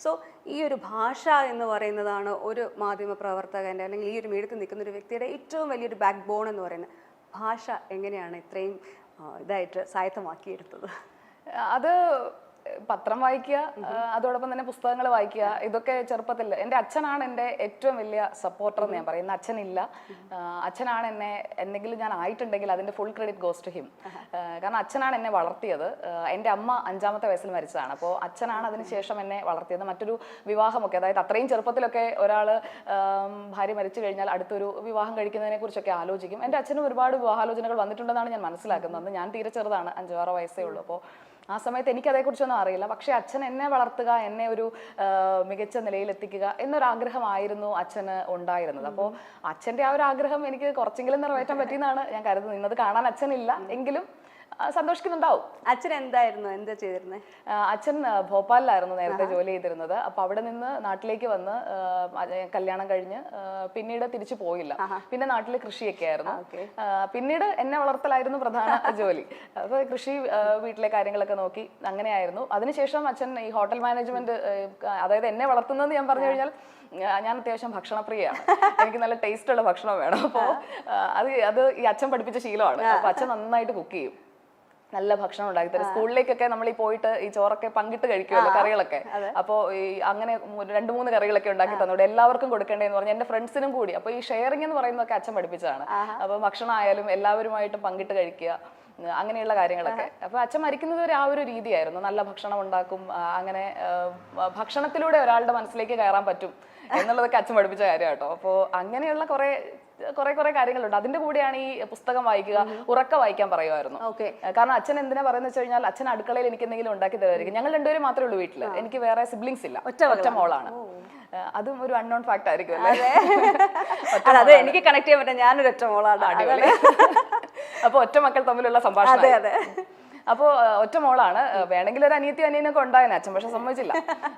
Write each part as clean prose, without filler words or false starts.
So ഈ ഒരു ഭാഷ എന്ന് പറയുന്നതാണ് ഒരു മാധ്യമ പ്രവർത്തകൻ്റെ അല്ലെങ്കിൽ ഈ ഒരു മീഡിയത്തിൽ നിൽക്കുന്ന ഒരു വ്യക്തിയുടെ ഏറ്റവും വലിയൊരു ബാക്ക് ബോൺ എന്ന് പറയുന്നത്. ഭാഷ എങ്ങനെയാണ് ഇത്രയും ഇതായിട്ട് സ്വായത്തമാക്കിയെടുത്തത്? അത് പത്രം വായിക്കുക, അതോടൊപ്പം തന്നെ പുസ്തകങ്ങൾ വായിക്കുക, ഇതൊക്കെ ചെറുപ്പത്തിൽ എൻ്റെ അച്ഛനാണ് എൻ്റെ ഏറ്റവും വലിയ സപ്പോർട്ടർ എന്ന് ഞാൻ പറയുന്നത്. അച്ഛനില്ല, അച്ഛനാണ് എന്നെ എന്തെങ്കിലും ഞാൻ ആയിട്ടുണ്ടെങ്കിൽ അതിൻ്റെ full credit goes to him. കാരണം അച്ഛനാണ് എന്നെ വളർത്തിയത്. എൻ്റെ അമ്മ 5ാമത്തെ വയസ്സിൽ മരിച്ചതാണ്. അപ്പോൾ അച്ഛനാണ് അതിന് ശേഷം എന്നെ വളർത്തിയത്. മറ്റൊരു വിവാഹമൊക്കെ, അതായത് അത്രയും ചെറുപ്പത്തിലൊക്കെ ഒരാൾ ഭാര്യ മരിച്ചു കഴിഞ്ഞാൽ അടുത്തൊരു വിവാഹം കഴിക്കുന്നതിനെ കുറിച്ചൊക്കെ ആലോചിക്കും. എൻ്റെ അച്ഛനും ഒരുപാട് വിവാഹാലോചനകൾ വന്നിട്ടുണ്ടെന്നാണ് ഞാൻ മനസ്സിലാക്കുന്നത്. ഞാൻ തീരെ ചെറുതാണ്, 5-6 വയസ്സേ ഉള്ളൂ. അപ്പോൾ ആ സമയത്ത് എനിക്ക് അതേക്കുറിച്ചൊന്നും അറിയില്ല. പക്ഷെ അച്ഛൻ എന്നെ വളർത്തുക, എന്നെ ഒരു മികച്ച നിലയിലെത്തിക്കുക എന്നൊരാഗ്രഹമായിരുന്നു അച്ഛന് ഉണ്ടായിരുന്നത്. അപ്പോൾ അച്ഛൻ്റെ ആ ഒരു ആഗ്രഹം എനിക്ക് കുറച്ചെങ്കിലും നിറവേറ്റാൻ പറ്റിയെന്നാണ് ഞാൻ കരുതുന്നത്. ഇന്നത് കാണാൻ അച്ഛനില്ല എങ്കിലും സന്തോഷിക്കുന്നുണ്ടാവും. അച്ഛൻ എന്താ ചെയ്തിരുന്നത്? അച്ഛൻ ഭോപ്പാലിലായിരുന്നു നേരത്തെ ജോലി ചെയ്തിരുന്നത്. അപ്പൊ അവിടെ നിന്ന് നാട്ടിലേക്ക് വന്ന് കല്യാണം കഴിഞ്ഞ് പിന്നീട് തിരിച്ചു പോയില്ല. പിന്നെ നാട്ടില് കൃഷിയൊക്കെ ആയിരുന്നു. പിന്നീട് എന്നെ വളർത്തലായിരുന്നു പ്രധാന ജോലി. അപ്പൊ കൃഷി, വീട്ടിലെ കാര്യങ്ങളൊക്കെ നോക്കി അങ്ങനെയായിരുന്നു. അതിനുശേഷം അച്ഛൻ ഈ ഹോട്ടൽ മാനേജ്മെന്റ്, അതായത് എന്നെ വളർത്തുന്നത് ഞാൻ പറഞ്ഞു കഴിഞ്ഞാൽ ഞാൻ അത്യാവശ്യം ഭക്ഷണപ്രിയയാണ്. എനിക്ക് നല്ല ടേസ്റ്റ് ഉള്ള ഭക്ഷണം വേണം. അപ്പോൾ അത് ഈ അച്ഛൻ പഠിപ്പിച്ച ശീലമാണ്. അപ്പൊ അച്ഛൻ നന്നായിട്ട് കുക്ക് ചെയ്യും, നല്ല ഭക്ഷണം ഉണ്ടാക്കി തരും. സ്കൂളിലേക്കൊക്കെ നമ്മൾ ഈ പോയിട്ട് ഈ ചോറൊക്കെ പങ്കിട്ട് കഴിക്കുമല്ലോ, കറികളൊക്കെ. അപ്പോൾ ഈ അങ്ങനെ 2-3 കറികളൊക്കെ ഉണ്ടാക്കി തന്നോട് എല്ലാവർക്കും കൊടുക്കേണ്ടതെന്ന് പറഞ്ഞാൽ എൻ്റെ ഫ്രണ്ട്സിനും കൂടി. അപ്പോൾ ഈ ഷെയറിംഗ് എന്ന് പറയുന്നതൊക്കെ അച്ഛൻ പഠിപ്പിച്ചതാണ്. അപ്പോൾ ഭക്ഷണം ആയാലും എല്ലാവരുമായിട്ടും പങ്കിട്ട് കഴിക്കുക, അങ്ങനെയുള്ള കാര്യങ്ങളൊക്കെ. അപ്പൊ അച്ഛൻ മരിക്കുന്നത് വരെ ആ ഒരു രീതിയായിരുന്നു. നല്ല ഭക്ഷണം ഉണ്ടാക്കും, അങ്ങനെ ഭക്ഷണത്തിലൂടെ ഒരാളുടെ മനസ്സിലേക്ക് കയറാൻ പറ്റും എന്നുള്ളതൊക്കെ അച്ഛൻ പഠിപ്പിച്ച കാര്യം കേട്ടോ. അപ്പോൾ അങ്ങനെയുള്ള കുറെ കാര്യങ്ങളുണ്ട്. അതിന്റെ കൂടെയാണ് ഈ പുസ്തകം വായിക്കുക, ഉറക്ക വായിക്കാൻ പറയുമായിരുന്നു. കാരണം അച്ഛൻ എന്തിനാ പറയുന്നത് വെച്ച് കഴിഞ്ഞാൽ അച്ഛൻ അടുക്കളയിൽ എനിക്ക് എന്തെങ്കിലും ഉണ്ടാക്കി തരുമായിരിക്കും. ഞങ്ങൾ 2 പേരും മാത്രമേ ഉള്ളൂ വീട്ടില്. എനിക്ക് വേറെ സിബ്ലിങ്സ് ഇല്ല, ഒറ്റ മോളാണ്. അതും ഒരു അൺനോൺ ഫാക്ട് ആയിരിക്കും അല്ലേ? അത് എനിക്ക് കണക്ട് ചെയ്യാൻ പറ്റും, ഞാനൊരു ഒറ്റ മോളാണ്. അടിപൊളി. അപ്പൊ ഒറ്റ മക്കൾ തമ്മിലുള്ള സംഭാഷണം. അപ്പോൾ ഒറ്റ മോളാണ്. വേണമെങ്കിൽ ഒരു അനിയനൊക്കെ ഉണ്ടായിരുന്നു അച്ഛൻ, പക്ഷെ സമ്മതിച്ചില്ല.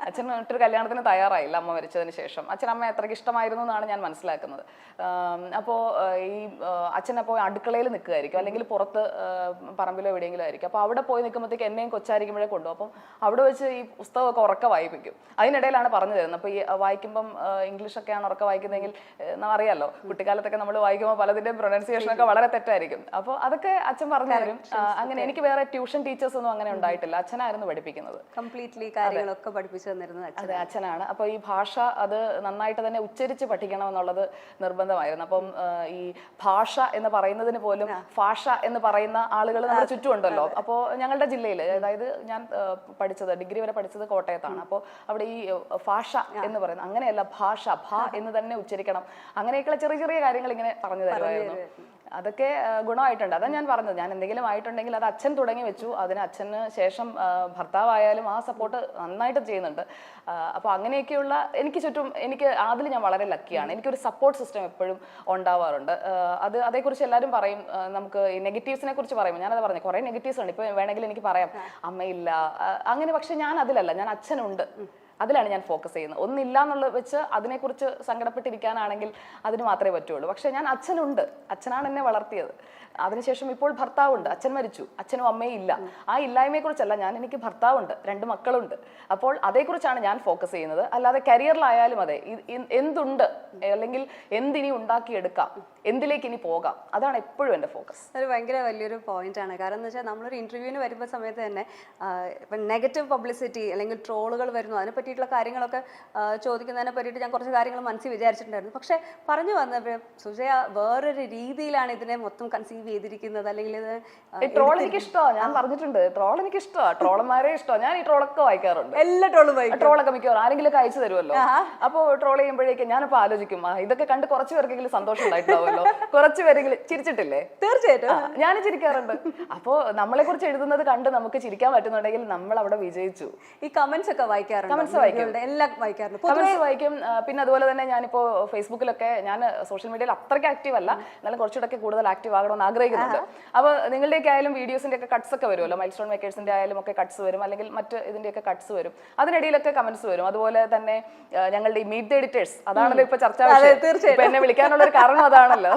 അച്ഛൻ മറ്റൊരു കല്യാണത്തിന് തയ്യാറായില്ല അമ്മ മരിച്ചതിന് ശേഷം. അച്ഛൻ അമ്മ അത്രയ്ക്ക് ഇഷ്ടമായിരുന്നു എന്നാണ് ഞാൻ മനസ്സിലാക്കുന്നത്. അപ്പോൾ ഈ അച്ഛനപ്പോൾ അടുക്കളയിൽ നിൽക്കുമായിരിക്കും, അല്ലെങ്കിൽ പുറത്ത് പറമ്പിലോ എവിടെയെങ്കിലും ആയിരിക്കും. അപ്പോൾ അവിടെ പോയി നിൽക്കുമ്പോഴത്തേക്ക് എന്നെയും കൊച്ചായിരിക്കുമ്പോഴേ കൊണ്ടുപോകും. അപ്പം അവിടെ വെച്ച് ഈ പുസ്തകമൊക്കെ ഉറക്ക വായിപ്പിക്കും. അതിനിടയിലാണ് പറഞ്ഞു തരുന്നത്. അപ്പോൾ ഈ വായിക്കുമ്പം ഇംഗ്ലീഷൊക്കെയാണ് ഉറക്ക വായിക്കുന്നതെങ്കിൽ അറിയാമല്ലോ, കുട്ടിക്കാലത്തൊക്കെ നമ്മൾ വായിക്കുമ്പോൾ പലതിൻ്റെയും പ്രൊനൗൺസിയേഷനൊക്കെ വളരെ തെറ്റായിരിക്കും. അപ്പോൾ അതൊക്കെ അച്ഛൻ പറഞ്ഞു തരും. അങ്ങനെ എനിക്ക് വേറെ ട്യൂഷൻ ടീച്ചേഴ്സ് ഒന്നും അങ്ങനെ ഉണ്ടായിട്ടില്ല. അച്ഛനായിരുന്നു പഠിപ്പിക്കുന്നത്. കംപ്ലീറ്റ്ലി കാര്യങ്ങളൊക്കെ പഠിപ്പിച്ചു തന്നിരുന്നത് അതെ അച്ഛനാണ്. അപ്പൊ ഈ ഭാഷ അത് നന്നായിട്ട് തന്നെ ഉച്ചരിച്ച് പഠിക്കണം എന്നുള്ളത് നിർബന്ധമായിരുന്നു. അപ്പം ഈ ഭാഷ എന്ന് പറയുന്നതിന് പോലും ഭാഷ എന്ന് പറയുന്ന ആളുകൾ നമ്മുടെ ചുറ്റുമുണ്ടല്ലോ. അപ്പോൾ ഞങ്ങളുടെ ജില്ലയിൽ, അതായത് ഞാൻ പഠിച്ചത് ഡിഗ്രി വരെ പഠിച്ചത് കോട്ടയത്താണ്. അപ്പോൾ അവിടെ ഈ ഭാഷ എന്ന് പറയുന്നത് അങ്ങനെയല്ല, ഭാഷ, ഭ എന്ന് തന്നെ ഉച്ചരിക്കണം. അങ്ങനെയൊക്കെയുള്ള ചെറിയ ചെറിയ കാര്യങ്ങൾ ഇങ്ങനെ പറഞ്ഞു തരുമായിരുന്നു. അതൊക്കെ ഗുണമായിട്ടുണ്ട്. അതാണ് ഞാൻ പറഞ്ഞത്. ഞാൻ എന്തെങ്കിലും ആയിട്ടുണ്ടെങ്കിൽ അത് അച്ഛൻ തുടങ്ങി വെച്ചു. അതിന് അച്ഛന് ശേഷം ഭർത്താവായാലും ആ സപ്പോർട്ട് നന്നായിട്ട് ചെയ്യുന്നുണ്ട്. അപ്പോൾ അങ്ങനെയൊക്കെയുള്ള എനിക്ക് ചുറ്റും, അതിൽ ഞാൻ വളരെ ലക്കിയാണ്. എനിക്കൊരു സപ്പോർട്ട് സിസ്റ്റം എപ്പോഴും ഉണ്ടാവാറുണ്ട്. അതേക്കുറിച്ച് എല്ലാവരും പറയും. നമുക്ക് ഈ നെഗറ്റീവ്സിനെ കുറിച്ച് പറയുമ്പോൾ ഞാനത് പറഞ്ഞു, കുറേ നെഗറ്റീവ്സ് ഉണ്ട്. ഇപ്പോൾ വേണമെങ്കിൽ എനിക്ക് പറയാം അമ്മയില്ല അങ്ങനെ. പക്ഷെ ഞാൻ അതിലല്ല, ഞാൻ അച്ഛനുണ്ട്, അതിലാണ് ഞാൻ ഫോക്കസ് ചെയ്യുന്നത്. ഒന്നില്ല എന്നുള്ളത് വെച്ച് അതിനെക്കുറിച്ച് സങ്കടപ്പെട്ടിരിക്കാനാണെങ്കിൽ അതിന് മാത്രമേ പറ്റുള്ളൂ. പക്ഷെ ഞാൻ അച്ഛനുണ്ട്, അച്ഛനാണ് എന്നെ വളർത്തിയത്. അതിനുശേഷം ഇപ്പോൾ ഭർത്താവുണ്ട്, അച്ഛൻ മരിച്ചു, അച്ഛനും അമ്മയും ഇല്ല. ആ ഇല്ലായ്മയെ കുറിച്ചല്ല, എനിക്ക് ഭർത്താവുണ്ട്, 2 മക്കളുണ്ട്. അപ്പോൾ അതേക്കുറിച്ചാണ് ഞാൻ ഫോക്കസ് ചെയ്യുന്നത്. അല്ലാതെ കരിയറിലായാലും അതെ, എന്തുണ്ട് അല്ലെങ്കിൽ എന്തിനി ഉണ്ടാക്കിയെടുക്കാം, എന്തിലേക്ക് ഇനി പോകാം, അതാണ് എപ്പോഴും എൻ്റെ ഫോക്കസ്. അത് ഭയങ്കര വലിയൊരു പോയിന്റ് ആണ്. കാരണം എന്ന് വെച്ചാൽ നമ്മളൊരു ഇന്റർവ്യൂവിന് വരുമ്പോൾ സമയത്ത് തന്നെ ഇപ്പം നെഗറ്റീവ് പബ്ലിസിറ്റി അല്ലെങ്കിൽ ട്രോളുകൾ വരുന്നു, അതിനെ പറ്റിയിട്ടുള്ള കാര്യങ്ങളൊക്കെ ചോദിക്കുന്നതിനെ പറ്റിയിട്ട് ഞാൻ കുറച്ച് കാര്യങ്ങൾ മനസ്സിൽ വിചാരിച്ചിട്ടുണ്ടായിരുന്നു. പക്ഷെ പറഞ്ഞു വന്നപ്പോൾ സുജയ വേറൊരു രീതിയിലാണ് ഇതിനെ മൊത്തം കൺസീവ് ചെയ്തിരിക്കുന്നത്. അല്ലെങ്കിൽ ട്രോൾ എനിക്ക് ഇഷ്ടമാണ്, ഞാൻ പറഞ്ഞിട്ടുണ്ട്. ട്രോൾ എനിക്ക് ഇഷ്ടമാണ്, ട്രോളന്മാരെ ഇഷ്ടമാണ്. ഞാൻ ഈ ട്രോളൊക്കെ വായിക്കാറുണ്ട്, എല്ലാ ട്രോളും വായിക്കും. ട്രോളൊക്കെ മിക്കവാറും ആരെങ്കിലും ഒക്കെ അയച്ചു തരുമല്ലോ. അപ്പോൾ ട്രോൾ ചെയ്യുമ്പോഴേക്കും ഞാനിപ്പോൾ ആലോചിക്കും, ഇതൊക്കെ കണ്ട് കുറച്ച് പേർക്കെങ്കിലും സന്തോഷം ഉണ്ടായിട്ടുണ്ടാവുമല്ലോ, കുറച്ച് പേരെങ്കിലും ചിരിച്ചിട്ടില്ലേ? തീർച്ചയായിട്ടും ഞാനും ചിരിക്കാറുണ്ട്. അപ്പോൾ നമ്മളെ കുറിച്ച് എഴുതുന്നത് കണ്ട് നമുക്ക് ചിരിക്കാൻ പറ്റുന്നുണ്ടെങ്കിൽ നമ്മൾ അവിടെ വിജയിച്ചു. ഈ കമന്റ്സ് ഒക്കെ വായിക്കാറുണ്ട്? കമന്റ്സ് വായിക്കും, എല്ലാം വായിക്കാറുണ്ട്, കമന്റ്സ് വായിക്കും. പിന്നെ അതുപോലെ തന്നെ ഞാനിപ്പോൾ ഫേസ്ബുക്കിലൊക്കെ, ഞാൻ സോഷ്യൽ മീഡിയയിൽ അത്രയ്ക്ക് ആക്റ്റീവ് അല്ല, എന്നാലും കുറച്ചുകൂടെ കൂടുതൽ ആക്റ്റീവ് ആകണമെന്ന് ആഗ്രഹിക്കുന്നുണ്ട്. അപ്പോൾ നിങ്ങളുടെയൊക്കെ ആയാലും വീഡിയോസിന്റെ ഒക്കെ കട്ട്സ് ഒക്കെ വരുമല്ലോ, മൈൽ സ്റ്റോൺ മേക്കേഴ്സിന്റെ ആയാലും ഒക്കെ കട്ട്സ് വരും, അല്ലെങ്കിൽ മറ്റ് ഇതിന്റെയൊക്കെ കട്ട്സ് വരും. അതിനിടയിലൊക്കെ കമന്റ്സ് വരും. അതുപോലെ തന്നെ ഞങ്ങളുടെ ഈ മീറ്റ് ദ എഡിറ്റേഴ്സ്, അതാണല്ലോ ഇപ്പൊ ചർച്ചാ വിഷയം. ഇപ്പൊ എന്നെ വിളിക്കാനുള്ള ഒരു കാരണം അതാണല്ലോ.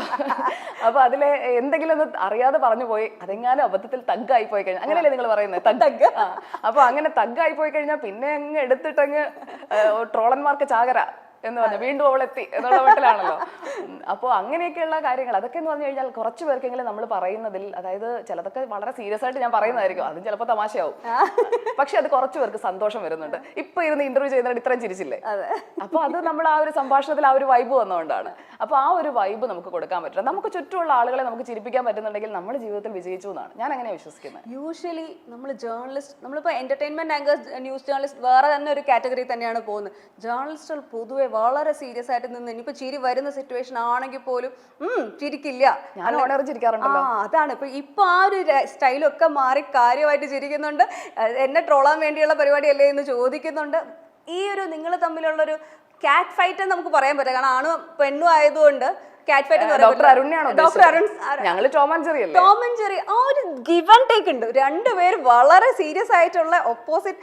അപ്പൊ അതിലെ എന്തെങ്കിലും ഒന്ന് അറിയാതെ പറഞ്ഞു പോയി, അതെങ്ങാനും അബദ്ധത്തിൽ തഗ്ഗായി പോയി കഴിഞ്ഞാൽ, അങ്ങനെയല്ലേ നിങ്ങൾ പറയുന്നത്, തഗ്. അപ്പൊ അങ്ങനെ തഗ്ഗായി പോയി കഴിഞ്ഞാൽ പിന്നെ അങ്ങ് എടുത്തിട്ട് അങ്ങ് ട്രോളന്മാർക്ക് ചാകര എന്ന് പറഞ്ഞു, വീണ്ടും അവളെത്തി എന്നുള്ള മട്ടിലാണല്ലോ. അപ്പോൾ അങ്ങനെയൊക്കെയുള്ള കാര്യങ്ങൾ അതൊക്കെ എന്ന് പറഞ്ഞു കഴിഞ്ഞാൽ കുറച്ച് പേർക്കെങ്കിലും നമ്മൾ പറയുന്നതിൽ, അതായത് ചിലതൊക്കെ വളരെ സീരിയസ് ആയിട്ട് ഞാൻ പറയുന്നതായിരിക്കും, അതും ചിലപ്പോൾ തമാശയാവും, പക്ഷെ അത് കുറച്ച് പേർക്ക് സന്തോഷം വരുന്നുണ്ട്. ഇപ്പൊ ഇരുന്ന് ഇന്റർവ്യൂ ചെയ്യുന്നതിന് ഇത്രയും ചിരിച്ചില്ലേ? അപ്പൊ അത് നമ്മൾ ആ ഒരു സംഭാഷണത്തിൽ ആ ഒരു വൈബ് വന്നുകൊണ്ടാണ്. അപ്പൊ ആ ഒരു വൈബ് നമുക്ക് കൊടുക്കാൻ പറ്റില്ല. നമുക്ക് ചുറ്റുമുള്ള ആളുകളെ നമുക്ക് ചിരിപ്പിക്കാൻ പറ്റുന്നുണ്ടെങ്കിൽ നമ്മുടെ ജീവിതത്തിൽ വിജയിച്ചു എന്നാണ് ഞാൻ അങ്ങനെ വിശ്വസിക്കുന്നത്. യൂഷ്വലി നമ്മൾ ജേർണലിസ്റ്റ്, നമ്മളിപ്പോൾ എന്റർടൈൻമെന്റ് ആങ്കേഴ്സ്, ന്യൂസ് ജേർണലിസ്റ്റ് വേറെ തന്നെ ഒരു കാറ്റഗറി തന്നെയാണ് പോകുന്നത്. ജേർണലിസ്റ്റുകൾ പൊതുവെ വളരെ സീരിയസ് ആയിട്ട് നിന്ന് ഇനിയിപ്പോ ചിരി വരുന്ന സിറ്റുവേഷൻ ആണെങ്കിൽ പോലും ചിരിക്കില്ല. ഞാൻ ഓണർ ചിരിക്കാറുണ്ടല്ലോ. അതാണ് ഇപ്പൊ ആ ഒരു സ്റ്റൈലൊക്കെ മാറി കാര്യമായിട്ട് ചിരിക്കുന്നുണ്ട്. എന്നെ ട്രോളാൻ വേണ്ടിയുള്ള പരിപാടിയല്ലേ എന്ന് ചോദിക്കുന്നുണ്ട്. ഈ ഒരു നിങ്ങൾ തമ്മിലുള്ളൊരു കാറ്റ് ഫൈറ്റ് എന്ന് നമുക്ക് പറയാൻ പറ്റില്ല, കാരണം ആണും പെണ്ണും ആയതുകൊണ്ട് കാറ്റ് ഫൈറ്റ് എന്ന് ഡോക്ടർ അരുണിയാണോ? ഡോക്ടർ അരുൺ, ഞങ്ങൾ ടോം ആൻഡ് ജെറി അല്ലേ? ടോം ആൻഡ് ജെറി ആ ഒരു ഗിവ് ആൻഡ് ടേക്ക് ഉണ്ട്. രണ്ടുപേരും വളരെ സീരിയസ് ആയിട്ടുള്ള ഓപ്പോസിറ്റ്,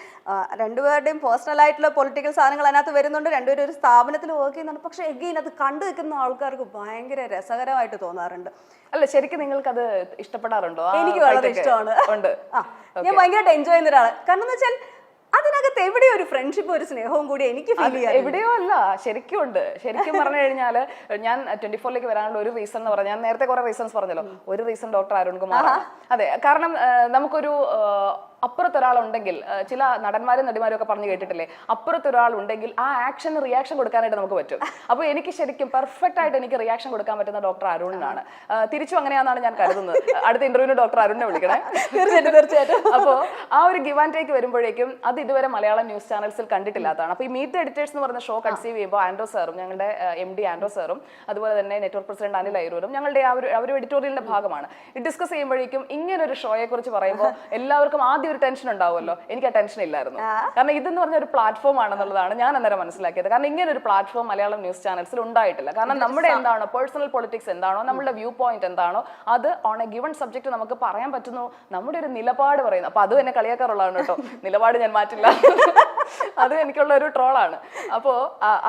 രണ്ടുപേരുടെയും പേഴ്സണൽ ആയിട്ടുള്ള പൊളിറ്റിക്കൽ സാധനങ്ങൾ അതിനകത്ത് വരുന്നുണ്ട്. രണ്ടുപേരും ഒരു സ്ഥാപനത്തിൽ വർക്ക് ചെയ്യുന്നുണ്ട്. പക്ഷെ എഗെയിൻ അത് കണ്ടു നിൽക്കുന്ന ആൾക്കാർക്ക് ഭയങ്കര രസകരമായിട്ട് തോന്നാറുണ്ട്. അല്ല, ശരിക്കും നിങ്ങൾക്ക് അത് ഇഷ്ടപ്പെടാറുണ്ടോ? എനിക്ക് വളരെ ഇഷ്ടമാണ്. ഉണ്ട്. ഞാൻ ഭയങ്കരമായിട്ട് എൻജോയ് ചെയ്യുന്ന ഒരാളാണ്. കാരണം എന്ന് വെച്ചാൽ അതിനകത്ത് എവിടെയോ ഒരു ഫ്രണ്ട്ഷിപ്പ്, ഒരു സ്നേഹവും കൂടി എനിക്ക് ഫീൽ ചെയ്യാം. എവിടെയോ അല്ല, ശരിക്കും ഉണ്ട്. ശരിക്കും പറഞ്ഞു കഴിഞ്ഞാൽ ഞാൻ 24ലേക്ക് വരാനുള്ള ഒരു റീസൺ എന്ന് പറഞ്ഞാൽ, ഞാൻ നേരത്തെ കുറെ റീസൺസ് പറഞ്ഞല്ലോ, ഒരു റീസൺ ഡോക്ടർ അരുൺകുമാർ. അതെ, കാരണം നമുക്കൊരു അപ്പുറത്തൊരാളുണ്ടെങ്കിൽ, ചില നടന്മാരും നടിമാരും ഒക്കെ പറഞ്ഞു കേട്ടിട്ടില്ലേ, അപ്പുറത്തൊരാളുണ്ടെങ്കിൽ ആ ആക്ഷന് റിയാക്ഷൻ കൊടുക്കാനായിട്ട് നമുക്ക് പറ്റും. അപ്പോൾ എനിക്ക് ശരിക്കും പെർഫെക്റ്റ് ആയിട്ട് എനിക്ക് റിയാക്ഷൻ കൊടുക്കാൻ പറ്റുന്ന ഡോക്ടർ അരുണിനാണ്. തിരിച്ചും അങ്ങനെയാണെന്നാണ് ഞാൻ കരുതുന്നത്. അടുത്ത ഇന്റർവ്യൂവിന് ഡോക്ടർ അരുണിനെ വിളിക്കണേ. തീർച്ചയായിട്ടും. അപ്പോൾ ആ ഒരു ഗിവ് ആൻഡ് ടേക്ക് വരുമ്പോഴേക്കും അത് ഇതുവരെ മലയാളം ന്യൂസ് ചാനൽസിൽ കണ്ടിട്ടില്ലാത്തതാണ്. അപ്പോൾ ഈ മീറ്റ് ദ എഡിറ്റേഴ്സ് എന്ന് പറഞ്ഞ ഷോ കൺസീവ് ചെയ്യുമ്പോൾ ആൻഡ്രോ സാറും, ഞങ്ങളുടെ MD ആൻഡ്രോ സാറും, അതുപോലെ തന്നെ നെറ്റ്വർക്ക് പ്രസിഡന്റ് അനിൽ അയ്യൂരും ഞങ്ങളുടെ ആ ഒരു എഡിറ്റോറിയലിന്റെ ഭാഗമാണ്. ഡിസ്കസ് ചെയ്യുമ്പോഴേക്കും ഇങ്ങനെ ഒരു ഷോയെ കുറിച്ച് പറയുമ്പോൾ എല്ലാവർക്കും ആദ്യം ഒരു ടെൻഷൻ ഉണ്ടാവുമല്ലോ. എനിക്ക് ആ ടെൻഷൻ ഇല്ലായിരുന്നു. കാരണം ഇതെന്ന് പറഞ്ഞ ഒരു പ്ലാറ്റ്ഫോം ആണെന്നുള്ളതാണ് ഞാൻ അന്നേരം മനസ്സിലാക്കിയത്. കാരണം ഇങ്ങനെ ഒരു പ്ലാറ്റ്ഫോം മലയാളം ന്യൂസ് ചാനൽസിൽ ഉണ്ടായിട്ടില്ല. കാരണം നമ്മുടെ എന്താണോ പേഴ്സണൽ പൊളിറ്റിക്സ് എന്താണോ, നമ്മുടെ വ്യൂ പോയിന്റ് എന്താണോ, അത് ഓൺ എ ഗിവൺ സബ്ജക്ട് നമുക്ക് പറയാൻ പറ്റുന്നു, നമ്മുടെ ഒരു നിലപാട് പറയുന്നു. അപ്പൊ അതും എന്നെ കളിയാക്കാറുള്ളതാണ് കേട്ടോ, നിലപാട് ഞാൻ മാറ്റില്ല. അത് എനിക്കുള്ള ഒരു ട്രോളാണ്. അപ്പോ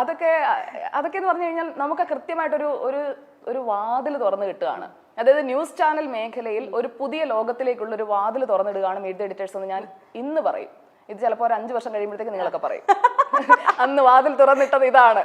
അതൊക്കെ എന്ന് പറഞ്ഞു കഴിഞ്ഞാൽ നമുക്ക് കൃത്യമായിട്ടൊരു ഒരു വാതിൽ തുറന്നു കിട്ടുകയാണ്. അതായത് ന്യൂസ് ചാനൽ മേഖലയിൽ ഒരു പുതിയ ലോകത്തിലേക്കുള്ള ഒരു വാതിൽ തുറന്നിടുകയാണ് മീറ്റ് ദ എഡിറ്റേഴ്സ് എന്ന് ഞാൻ ഇന്ന് പറയും. ഇത് ചിലപ്പോൾ ഒരു 5 വർഷം കഴിയുമ്പോഴത്തേക്ക് നിങ്ങളൊക്കെ പറയും അന്ന് വാതിൽ തുറന്നിട്ടത് ഇതാണ്.